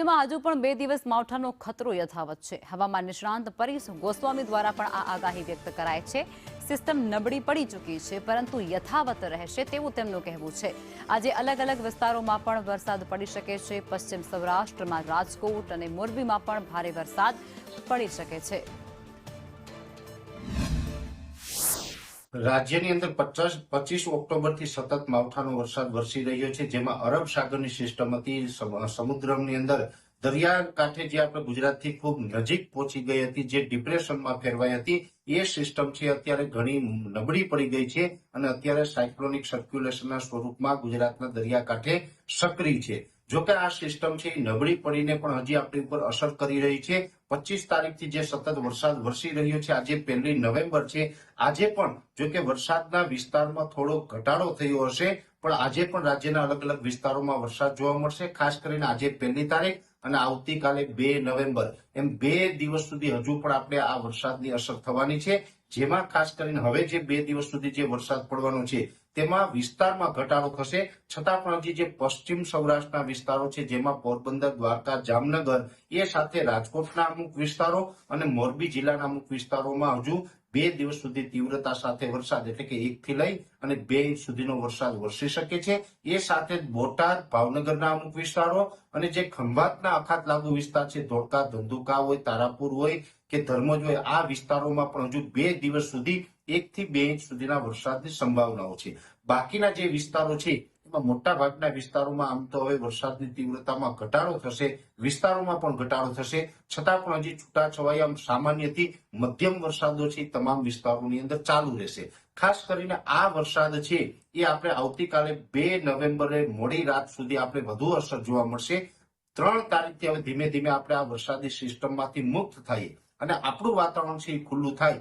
રાજ્યમાં હજુ પણ 2 દિવસ માવઠાનો ખતરો યથાવત છે। હવામાન નિષ્ણાંત પરેશ ગોસ્વામી દ્વારા પણ આ આગાહી વ્યક્ત કરાઈ છે। સિસ્ટમ નબળી પડી ચૂકી છે, પરંતુ યથાવત રહેશે તેવું તેમનું કહેવું છે। આજે અલગ અલગ વિસ્તારોમાં પણ વરસાદ પડી શકે છે। પશ્ચિમ સૌરાષ્ટ્રમાં રાજકોટ અને મોરબીમાં પણ ભારે વરસાદ પડી શકે છે। રાજ્યની અંદર 25 ઓક્ટોબરથી સતત માવઠાનો વરસાદ વરસી રહ્યો છે, જેમાં અરબ સાગરની સિસ્ટમ હતી સમુદ્રની અંદર દરિયાકાંઠે જે આપણે ગુજરાતથી ખૂબ નજીક પહોંચી ગઈ હતી, જે ડિપ્રેશનમાં ફેરવાઈ હતી, એ સિસ્ટમ છે અત્યારે ઘણી નબળી પડી ગઈ છે અને અત્યારે સાયક્લોનિક સર્ક્યુલેશનના સ્વરૂપમાં ગુજરાતના દરિયાકાંઠે સક્રિય છે। જોકે આ સિસ્ટમ છે એ નબળી પડીને પણ હજી આપણી ઉપર અસર કરી રહી છે। 25 તારીખથી જે સતત વરસાદ વરસી રહ્યો છે, આજે 1 નવેમ્બર છે, આજે પણ જોકે વરસાદના વિસ્તારમાં થોડો ઘટાડો થયો હશે, પણ આજે પણ રાજ્યના અલગ અલગ વિસ્તારોમાં વરસાદ જોવા મળશે। ખાસ કરીને આજે 1 તારીખ અને આવતીકાલે 2 નવેમ્બર એમ 2 દિવસ સુધી હજુ પણ આપણે આ વરસાદની અસર થવાની છે, જેમાં ખાસ કરીને હવે જે 2 દિવસ સુધી જે વરસાદ પડવાનો છે તેમાં વિસ્તારમાં ઘટાડો થશે, છતાં પણ હજી જે પશ્ચિમ સૌરાષ્ટ્રના વિસ્તારો છે, જેમાં પોરબંદર, દ્વારકા, જામનગર એ સાથે રાજકોટના અમુક વિસ્તારો અને મોરબી જિલ્લાના અમુક વિસ્તારોમાં હજુ 2 દિવસ સુધી તીવ્રતા સાથે વરસાદ એટલે કે 1 થી લઈ અને 2 ઇંચ સુધીનો વરસાદ વરસી શકે છે। એ સાથે બોટાદ, ભાવનગરના અમુક વિસ્તારો અને જે ખંભાતના અખાત લાગુ વિસ્તાર છે, ધોળકા, ધંધુકા હોય, તારાપુર હોય કે ધર્મજ હોય, આ વિસ્તારોમાં પણ હજુ 2 દિવસ સુધી 1 થી 2 ઇંચ સુધીના વરસાદની સંભાવનાઓ છે। બાકીના જે વિસ્તારો છે એમાં મોટા ભાગના વિસ્તારોમાં આમ તો હવે વરસાદની તીવ્રતામાં ઘટાડો થશે, વિસ્તારોમાં પણ ઘટાડો થશે, છતાં પણ હજી છૂટાછવાયા સામાન્યથી મધ્યમ વરસાદો છે તમામ વિસ્તારોની અંદર ચાલુ રહેશે। ખાસ કરીને આ વરસાદ છે એ આપણે આવતીકાલે 2 નવેમ્બરે મોડી રાત સુધી આપણે વધુ અસર જોવા મળશે। 3 તારીખથી હવે ધીમે ધીમે આપણે આ વરસાદી સિસ્ટમમાંથી મુક્ત થઈએ અને આપણું વાતાવરણ છે એ ખુલ્લું થાય